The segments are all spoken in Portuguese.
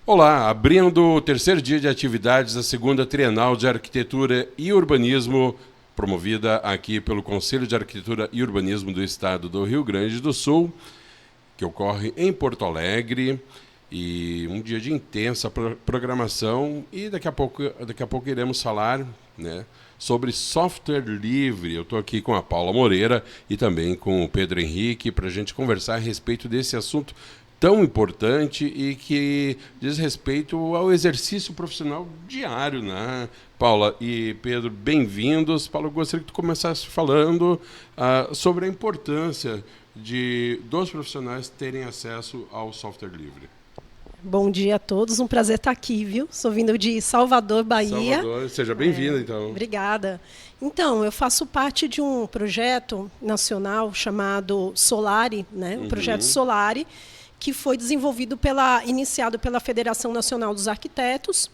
Olá, abrindo o terceiro dia de atividades da segunda Trienal de Arquitetura e Urbanismo, promovida aqui pelo Conselho de Arquitetura e Urbanismo do Estado do Rio Grande do Sul, que ocorre em Porto Alegre, e um dia de intensa programação, e daqui a pouco iremos falar, né, sobre software livre. Eu estou aqui com a Paula Moreira e também com o Pedro Henrique para a gente conversar a respeito desse assunto tão importante e que diz respeito ao exercício profissional diário, né? Paula e Pedro, bem-vindos. Paula, eu gostaria que tu começasse falando sobre a importância dos profissionais terem acesso ao software livre. Bom dia a todos, um prazer estar aqui, viu? Sou vindo de Salvador, Bahia. Salvador, seja bem-vinda, então. Obrigada. Então, eu faço parte de um projeto nacional chamado Solari, né? O projeto Solari, que foi iniciado pela Federação Nacional dos Arquitetos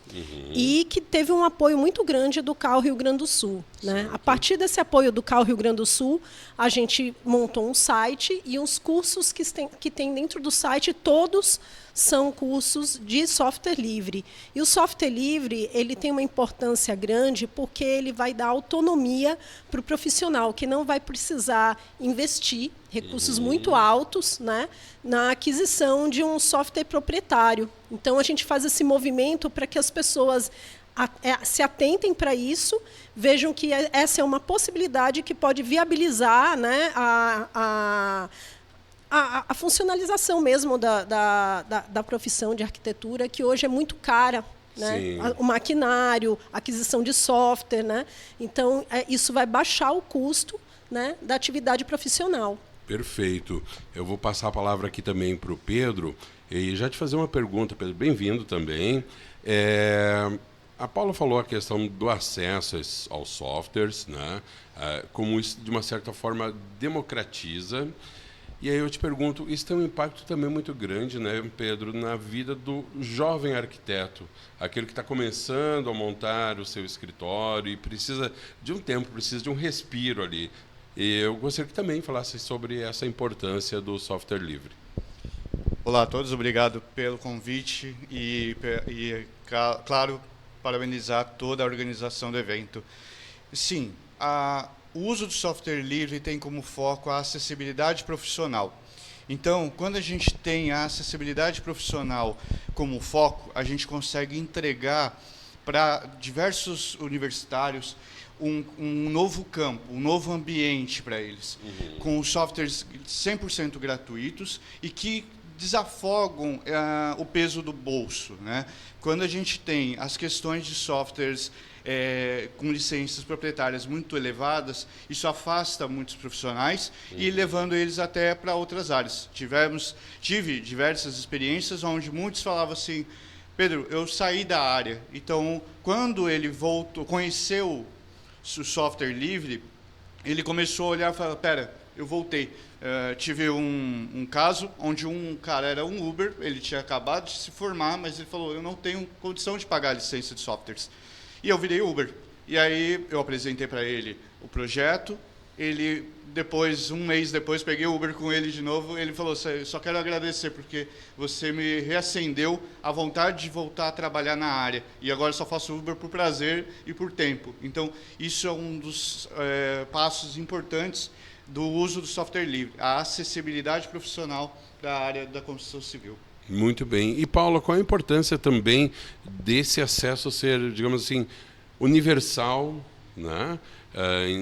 e que teve um apoio muito grande do CAU Rio Grande do Sul, né? A partir desse apoio do CAU Rio Grande do Sul, a gente montou um site e os cursos que tem dentro do site, todos são cursos de software livre. E o software livre ele tem uma importância grande porque ele vai dar autonomia para o profissional, que não vai precisar investir recursos muito altos, né, na aquisição de um software proprietário. Então, a gente faz esse movimento para que as pessoas se atentem para isso, vejam que essa é uma possibilidade que pode viabilizar, né, a funcionalização mesmo da profissão de arquitetura, que hoje é muito cara, né? O maquinário, a aquisição de software, né? Então, isso vai baixar o custo, né, da atividade profissional. Perfeito. Eu vou passar a palavra aqui também para o Pedro e já te fazer uma pergunta, Pedro. Bem-vindo também. A Paula falou a questão do acesso aos softwares, né? Como isso, de uma certa forma, democratiza. E aí eu te pergunto, isso tem um impacto também muito grande, né, Pedro, na vida do jovem arquiteto, aquele que está começando a montar o seu escritório e precisa de um tempo, precisa de um respiro ali. E eu gostaria que também falasse sobre essa importância do software livre. Olá a todos, obrigado pelo convite e claro, parabenizar toda a organização do evento. Sim, o uso do software livre tem como foco a acessibilidade profissional. Então, quando a gente tem a acessibilidade profissional como foco, a gente consegue entregar para diversos universitários um novo campo, um novo ambiente para eles, com os softwares 100% gratuitos e que desafogam o peso do bolso, né? Quando a gente tem as questões de softwares com licenças proprietárias muito elevadas, isso afasta muitos profissionais e levando eles até para outras áreas. Tive diversas experiências onde muitos falavam assim: Pedro, eu saí da área. Então, quando ele voltou, conheceu o software livre, ele começou a olhar e falar: pera, eu voltei. Tive um caso onde um cara era um Uber, ele tinha acabado de se formar, mas ele falou: eu não tenho condição de pagar a licença de softwares. E eu virei Uber. E aí eu apresentei para ele o projeto, um mês depois, peguei o Uber com ele de novo, ele falou: só quero agradecer porque você me reacendeu a vontade de voltar a trabalhar na área. E agora só faço Uber por prazer e por tempo. Então, isso é um dos passos importantes do uso do software livre, a acessibilidade profissional da área da construção civil. Muito bem. E, Paula, qual a importância também desse acesso ser, digamos assim, universal, né?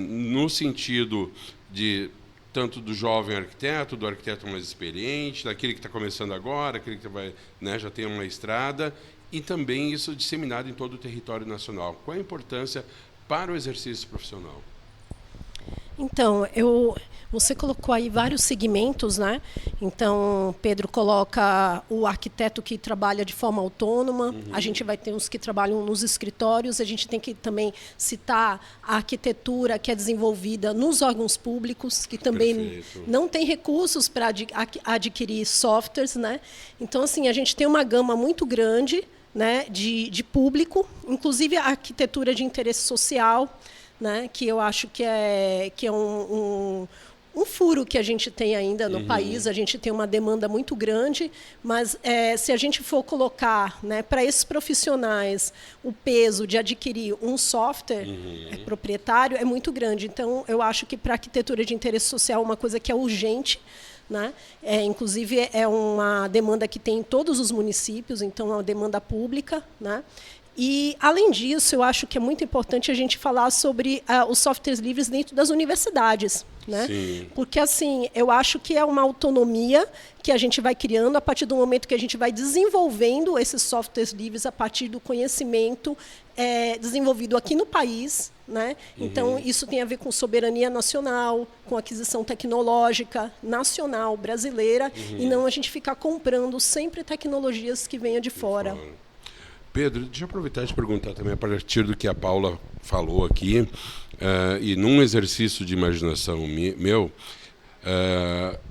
No sentido de tanto do jovem arquiteto, do arquiteto mais experiente, daquele que está começando agora, aquele que vai, né, já tem uma estrada, e também isso disseminado em todo o território nacional. Qual a importância para o exercício profissional? Então, você colocou aí vários segmentos, né? Então, Pedro coloca o arquiteto que trabalha de forma autônoma, a gente vai ter os que trabalham nos escritórios, a gente tem que também citar a arquitetura que é desenvolvida nos órgãos públicos, que também não tem recursos para adquirir softwares, né? Então, assim, a gente tem uma gama muito grande, né, de público, inclusive a arquitetura de interesse social, né, que eu acho que é um furo que a gente tem ainda no país. A gente tem uma demanda muito grande, mas se a gente for colocar, né, para esses profissionais o peso de adquirir um software proprietário é muito grande. Então, eu acho que para a arquitetura de interesse social é uma coisa que é urgente, né? Inclusive, é uma demanda que tem em todos os municípios, então é uma demanda pública, né? E, além disso, eu acho que é muito importante a gente falar sobre os softwares livres dentro das universidades, né? Sim. Porque, assim, eu acho que é uma autonomia que a gente vai criando a partir do momento que a gente vai desenvolvendo esses softwares livres a partir do conhecimento desenvolvido aqui no país, né? Então, isso tem a ver com soberania nacional, com aquisição tecnológica nacional, brasileira, e não a gente ficar comprando sempre tecnologias que venham de fora. Pedro, deixa eu aproveitar e te perguntar também, a partir do que a Paula falou aqui, e num exercício de imaginação meu,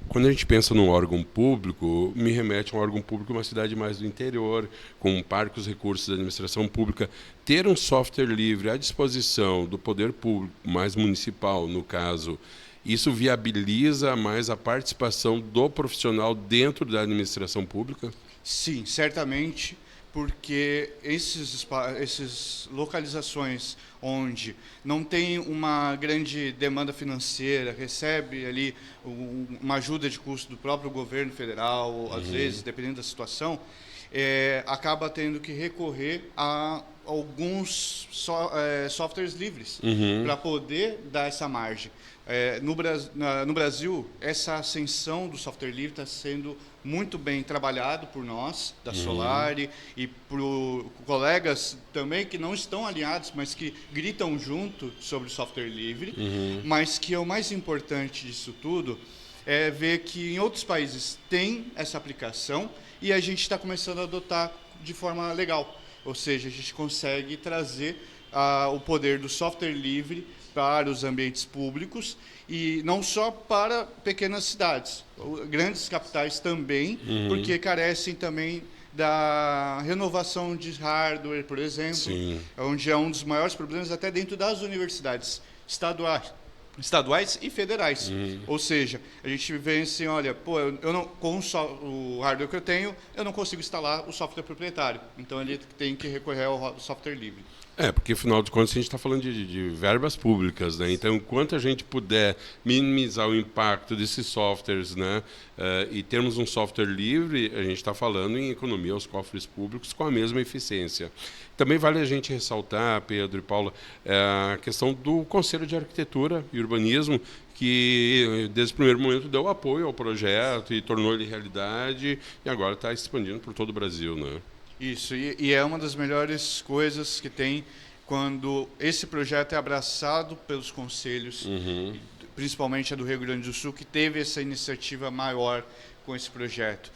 quando a gente pensa num órgão público, me remete a um órgão público uma cidade mais do interior, com parcos recursos da administração pública. Ter um software livre à disposição do poder público, mais municipal, no caso, isso viabiliza mais a participação do profissional dentro da administração pública? Sim, certamente, porque essas localizações onde não tem uma grande demanda financeira, recebe ali uma ajuda de custo do próprio governo federal, às vezes, dependendo da situação, acaba tendo que recorrer a alguns softwares livres para poder dar essa margem. No Brasil, essa ascensão do software livre está sendo muito bem trabalhado por nós, da Solari, e por colegas também que não estão alinhados, mas que gritam junto sobre o software livre, mas que é o mais importante disso tudo é ver que em outros países tem essa aplicação e a gente está começando a adotar de forma legal. Ou seja, a gente consegue trazer o poder do software livre para os ambientes públicos e não só para pequenas cidades, grandes capitais também, porque carecem também da renovação de hardware, por exemplo, Sim. onde é um dos maiores problemas até dentro das universidades estaduais e federais. Ou seja, a gente vê assim, olha, eu não, com o hardware que eu tenho, eu não consigo instalar o software proprietário. Então, ele tem que recorrer ao software livre. Porque, afinal de contas, a gente está falando de verbas públicas, né? Então, enquanto a gente puder minimizar o impacto desses softwares, né, e termos um software livre, a gente está falando em economia aos cofres públicos com a mesma eficiência. Também vale a gente ressaltar, Pedro e Paula, a questão do Conselho de Arquitetura e Urbanismo, que desde o primeiro momento deu apoio ao projeto e tornou ele realidade, e agora está expandindo por todo o Brasil, né? Isso, e é uma das melhores coisas que tem quando esse projeto é abraçado pelos conselhos, principalmente a do Rio Grande do Sul, que teve essa iniciativa maior com esse projeto.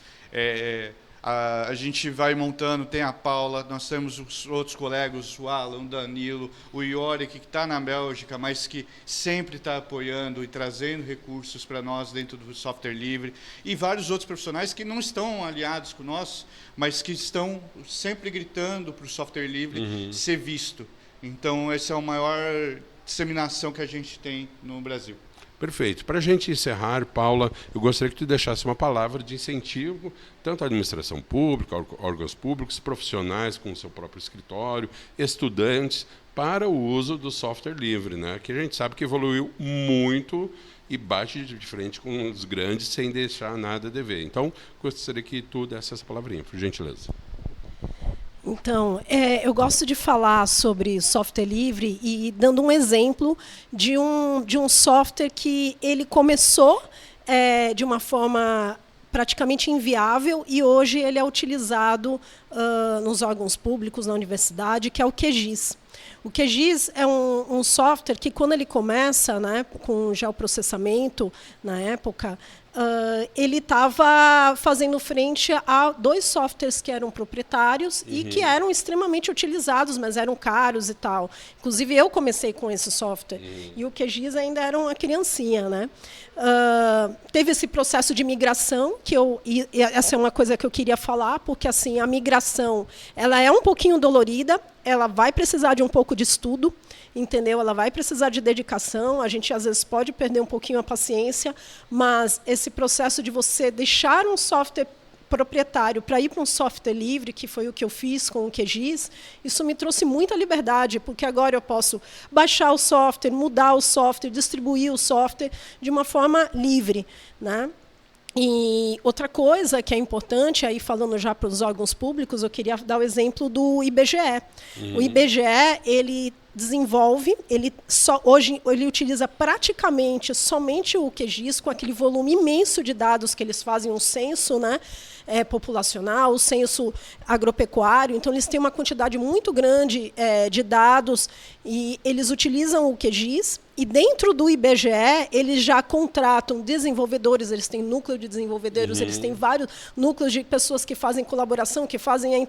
A gente vai montando, tem a Paula, nós temos os outros colegas, o Alan, o Danilo, o Yorick, que está na Bélgica, mas que sempre está apoiando e trazendo recursos para nós dentro do software livre, e vários outros profissionais que não estão aliados com nós, mas que estão sempre gritando para o software livre ser visto. Então, essa é a maior disseminação que a gente tem no Brasil. Perfeito. Para a gente encerrar, Paula, eu gostaria que tu deixasse uma palavra de incentivo, tanto à administração pública, órgãos públicos, profissionais com o seu próprio escritório, estudantes, para o uso do software livre, né? Que a gente sabe que evoluiu muito e bate de frente com os grandes sem deixar nada a dever. Então, gostaria que tu desse essa palavrinha, por gentileza. Então, eu gosto de falar sobre software livre e dando um exemplo de um software que ele começou de uma forma praticamente inviável e hoje ele é utilizado nos órgãos públicos, na universidade, que é o QGIS. O QGIS é um software que, quando ele começa, né, com geoprocessamento, na época, ele estava fazendo frente a 2 softwares que eram proprietários e que eram extremamente utilizados, mas eram caros e tal. Inclusive, eu comecei com esse software. E o QGIS ainda era uma criancinha, né? Teve esse processo de migração, e essa é uma coisa que eu queria falar, porque assim, a migração ela é um pouquinho dolorida, ela vai precisar de um pouco de estudo, entendeu? Ela vai precisar de dedicação, a gente às vezes pode perder um pouquinho a paciência, mas esse processo de você deixar um software proprietário para ir para um software livre, que foi o que eu fiz com o QGIS, isso me trouxe muita liberdade, porque agora eu posso baixar o software, mudar o software, distribuir o software de uma forma livre, né? E outra coisa que é importante, aí falando já para os órgãos públicos, eu queria dar o exemplo do IBGE. O IBGE, ele desenvolve, hoje ele utiliza praticamente somente o QGIS, com aquele volume imenso de dados que eles fazem, um censo, né, populacional, o censo agropecuário. Então, eles têm uma quantidade muito grande de dados e eles utilizam o QGIS. E dentro do IBGE, eles já contratam desenvolvedores, eles têm núcleo de desenvolvedores, eles têm vários núcleos de pessoas que fazem colaboração, que fazem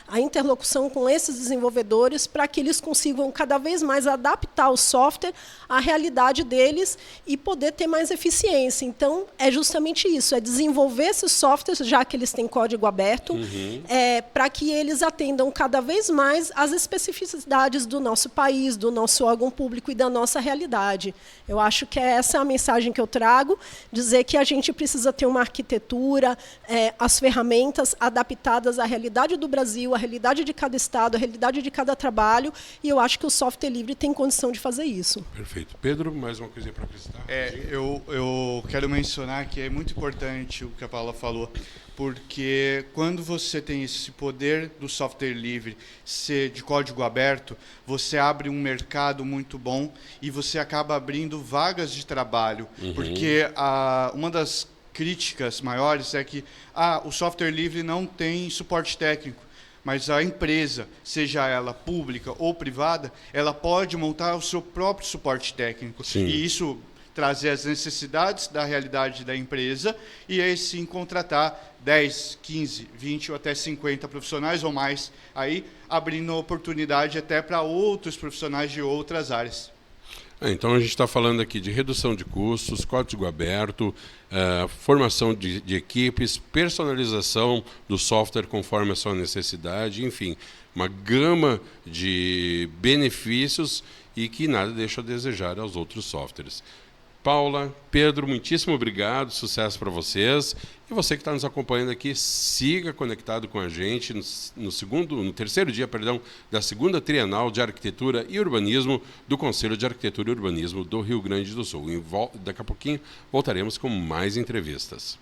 a interlocução com esses desenvolvedores, para que eles consigam cada vez mais adaptar o software à realidade deles e poder ter mais eficiência. Então, é justamente isso, é desenvolver esses softwares, já que eles têm código aberto, para que eles atendam cada vez mais às especificidades do nosso país, do nosso órgão público e da nossa realidade. Eu acho que essa é a mensagem que eu trago, dizer que a gente precisa ter uma arquitetura, as ferramentas adaptadas à realidade do Brasil, à realidade de cada estado, à realidade de cada trabalho, e eu acho que o software livre tem condição de fazer isso. Perfeito. Pedro, mais uma coisa para acrescentar? Eu quero mencionar que é muito importante o que a Paula falou, porque quando você tem esse poder do software livre ser de código aberto, você abre um mercado muito bom e você acaba abrindo vagas de trabalho, porque uma das críticas maiores é que o software livre não tem suporte técnico, mas a empresa, seja ela pública ou privada, ela pode montar o seu próprio suporte técnico. Sim. E isso trazer as necessidades da realidade da empresa e aí sim contratar 10, 15, 20 ou até 50 profissionais ou mais, aí abrindo oportunidade até para outros profissionais de outras áreas. Então a gente está falando aqui de redução de custos, código aberto, formação de equipes, personalização do software conforme a sua necessidade, enfim, uma gama de benefícios e que nada deixa a desejar aos outros softwares. Paula, Pedro, muitíssimo obrigado, sucesso para vocês. E você que está nos acompanhando aqui, siga conectado com a gente no terceiro dia, da segunda Trienal de Arquitetura e Urbanismo do Conselho de Arquitetura e Urbanismo do Rio Grande do Sul. Daqui a pouquinho voltaremos com mais entrevistas.